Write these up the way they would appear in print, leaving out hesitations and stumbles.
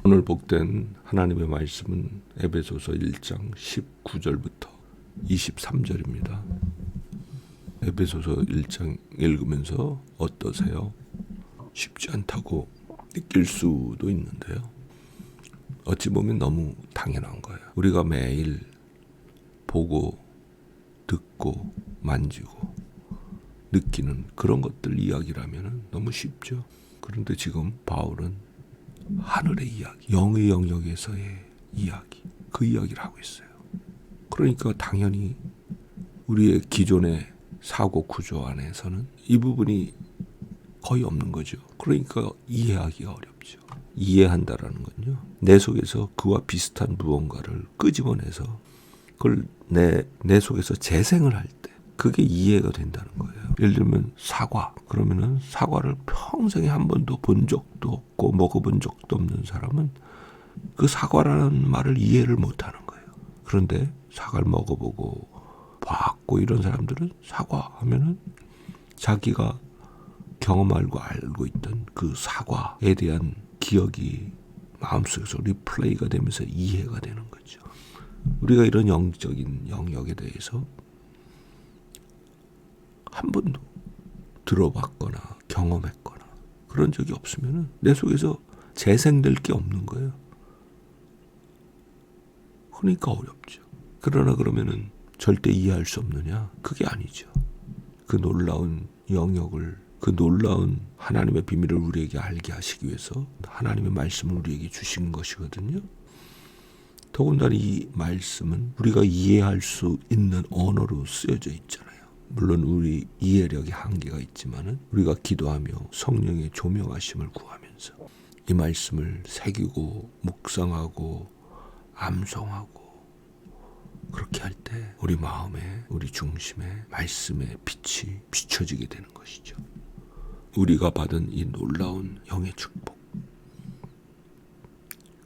오늘 복된 하나님의 말씀은 에베소서 1장 19절부터 23절입니다. 에베소서 1장 읽으면서 어떠세요? 쉽지 않다고 느낄 수도 있는데요. 어찌 보면 너무 당연한 거예요. 우리가 매일 보고 듣고 만지고 느끼는 그런 것들 이야기라면 너무 쉽죠. 그런데 지금 바울은 하늘의 이야기, 영의 영역에서의 이야기, 그 이야기를 하고 있어요. 그러니까 당연히 우리의 기존의 사고 구조 안에서는 이 부분이 거의 없는 거죠. 그러니까 이해하기가 어렵죠. 이해한다라는 건요, 내 속에서 그와 비슷한 무언가를 끄집어내서 그걸 내 속에서 재생을 할 때 그게 이해가 된다는 거예요. 예를 들면 사과, 그러면은 사과를 평생에 한 번도 본 적도 없고 먹어본 적도 없는 사람은 그 사과라는 말을 이해를 못하는 거예요. 그런데 사과를 먹어보고 봤고 이런 사람들은 사과 하면은 자기가 경험하고 알고 있던 그 사과에 대한 기억이 마음속에서 리플레이가 되면서 이해가 되는 거죠. 우리가 이런 영적인 영역에 대해서 한 번도 들어봤거나 경험했거나 그런 적이 없으면 내 속에서 재생될 게 없는 거예요. 그러니까 어렵죠. 그러나 그러면은 절대 이해할 수 없느냐? 그게 아니죠. 그 놀라운 영역을, 그 놀라운 하나님의 비밀을 우리에게 알게 하시기 위해서 하나님의 말씀을 우리에게 주신 것이거든요. 더군다나 이 말씀은 우리가 이해할 수 있는 언어로 쓰여져 있잖아요. 물론 우리 이해력에 한계가 있지만은 우리가 기도하며 성령의 조명하심을 구하면서 이 말씀을 새기고 묵상하고 암송하고 그렇게 할 때 우리 마음에, 우리 중심에 말씀의 빛이 비춰지게 되는 것이죠. 우리가 받은 이 놀라운 영의 축복,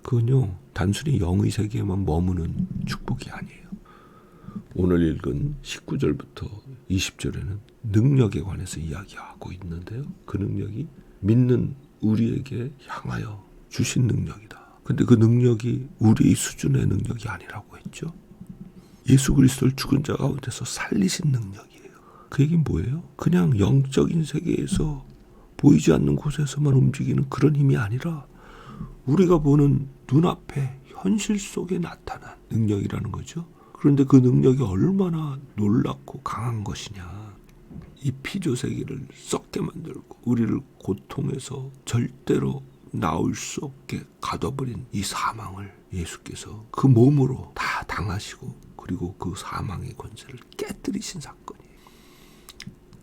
그건요 단순히 영의 세계에만 머무는 축복이 아니에요. 오늘 읽은 19절부터 20절에는 능력에 관해서 이야기하고 있는데요, 그 능력이 믿는 우리에게 향하여 주신 능력이다. 근데 그 능력이 우리의 수준의 능력이 아니라고 했죠. 예수 그리스도를 죽은 자 가운데서 살리신 능력이에요. 그 얘기는 뭐예요? 그냥 영적인 세계에서 보이지 않는 곳에서만 움직이는 그런 힘이 아니라 우리가 보는 눈앞에 현실 속에 나타난 능력이라는 거죠. 그런데 그 능력이 얼마나 놀랍고 강한 것이냐. 이 피조세계를 썩게 만들고 우리를 고통에서 절대로 나올 수 없게 가둬버린 이 사망을 예수께서 그 몸으로 다 당하시고 그리고 그 사망의 권세를 깨뜨리신 사건이에요.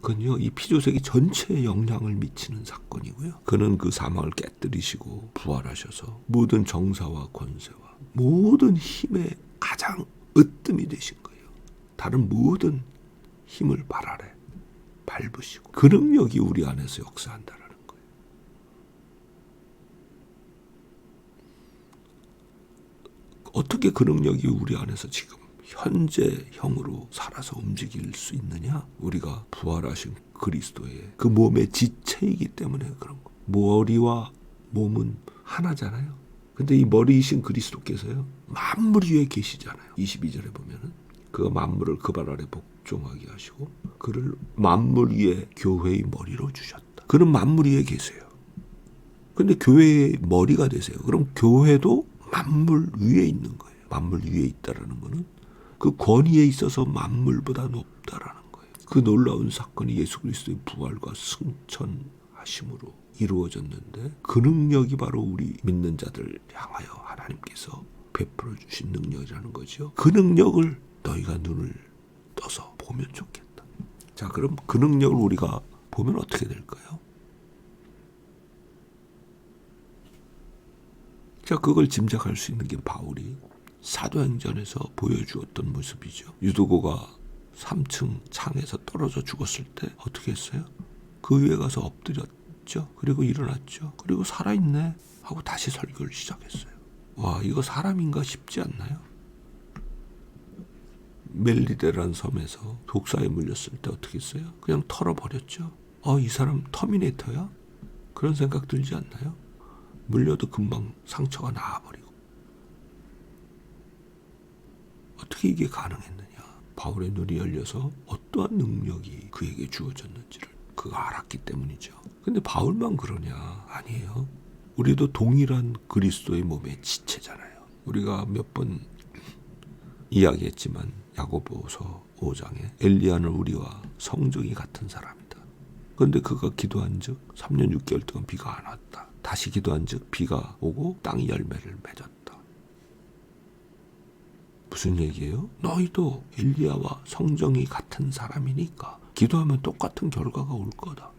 그건요, 이 피조세계 전체에 영향을 미치는 사건이고요. 그는 그 사망을 깨뜨리시고 부활하셔서 모든 정사와 권세와 모든 힘의 가장 으뜸이 되신 거예요. 다른 모든 힘을 발 아래 밟으시고 그 능력이 우리 안에서 역사한다라는 거예요. 어떻게 그 능력이 우리 안에서 지금 현재형으로 살아서 움직일 수 있느냐? 우리가 부활하신 그리스도의 그 몸의 지체이기 때문에 그런 거. 머리와 몸은 하나잖아요. 근데 이 머리이신 그리스도께서요, 만물 위에 계시잖아요. 22절에 보면은 그 만물을 그 발 아래 복종하게 하시고 그를 만물 위에 교회의 머리로 주셨다. 그는 만물 위에 계세요. 근데 교회의 머리가 되세요. 그럼 교회도 만물 위에 있는 거예요. 만물 위에 있다라는 거는 그 권위에 있어서 만물보다 높다라는 거예요. 그 놀라운 사건이 예수 그리스도의 부활과 승천하심으로 이루어졌는데 그 능력이 바로 우리 믿는 자들 향하여 하나님께서 베풀어 주신 능력이라는 거죠. 그 능력을 너희가 눈을 떠서 보면 좋겠다. 자, 그럼 그 능력을 우리가 보면 어떻게 될까요? 자, 그걸 짐작할 수 있는 게 바울이 사도행전에서 보여주었던 모습이죠. 유두고가 3층 창에서 떨어져 죽었을 때 어떻게 했어요? 그 위에 가서 엎드렸죠. 그리고 일어났죠. 그리고 살아있네 하고 다시 설교를 시작했어요. 와, 이거 사람인가 싶지 않나요? 멜리데라는 섬에서 독사에 물렸을 때 어떻게 했어요? 그냥 털어버렸죠. 이 사람 터미네이터야? 그런 생각 들지 않나요? 물려도 금방 상처가 나아버리고. 어떻게 이게 가능했느냐? 바울의 눈이 열려서 어떠한 능력이 그에게 주어졌는지를 그가 알았기 때문이죠. 근데 바울만 그러냐? 아니에요. 우리도 동일한 그리스도의 몸의 지체잖아요. 우리가 몇 번 이야기했지만 야고보서 5장에 엘리야는 우리와 성정이 같은 사람이다. 그런데 그가 기도한 즉 3년 6개월 동안 비가 안 왔다. 다시 기도한 즉 비가 오고 땅이 열매를 맺었다. 무슨 얘기예요? 너희도 엘리야와 성정이 같은 사람이니까 기도하면 똑같은 결과가 올 거다.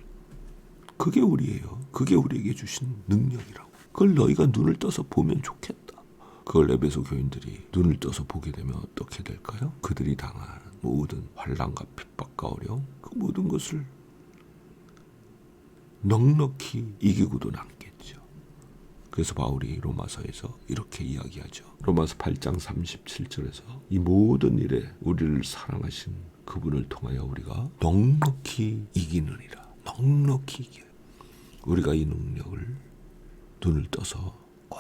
그게 우리예요. 그게 우리에게 주신 능력이라고. 그걸 너희가 눈을 떠서 보면 좋겠다. 그걸 에베소 교인들이 눈을 떠서 보게 되면 어떻게 될까요? 그들이 당하는 모든 환난과 핍박과 어려움, 그 모든 것을 넉넉히 이기고도 남겠죠. 그래서 바울이 로마서에서 이렇게 이야기하죠. 로마서 8장 37절에서 이 모든 일에 우리를 사랑하신 그분을 통하여 우리가 넉넉히 이기느니라. 넉넉히 이겨요. 우리가 이 능력을 눈을 떠서 꼭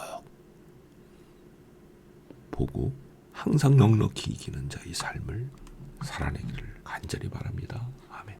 보고 항상 넉넉히 이기는 자의 삶을 살아내기를 간절히 바랍니다. 아멘.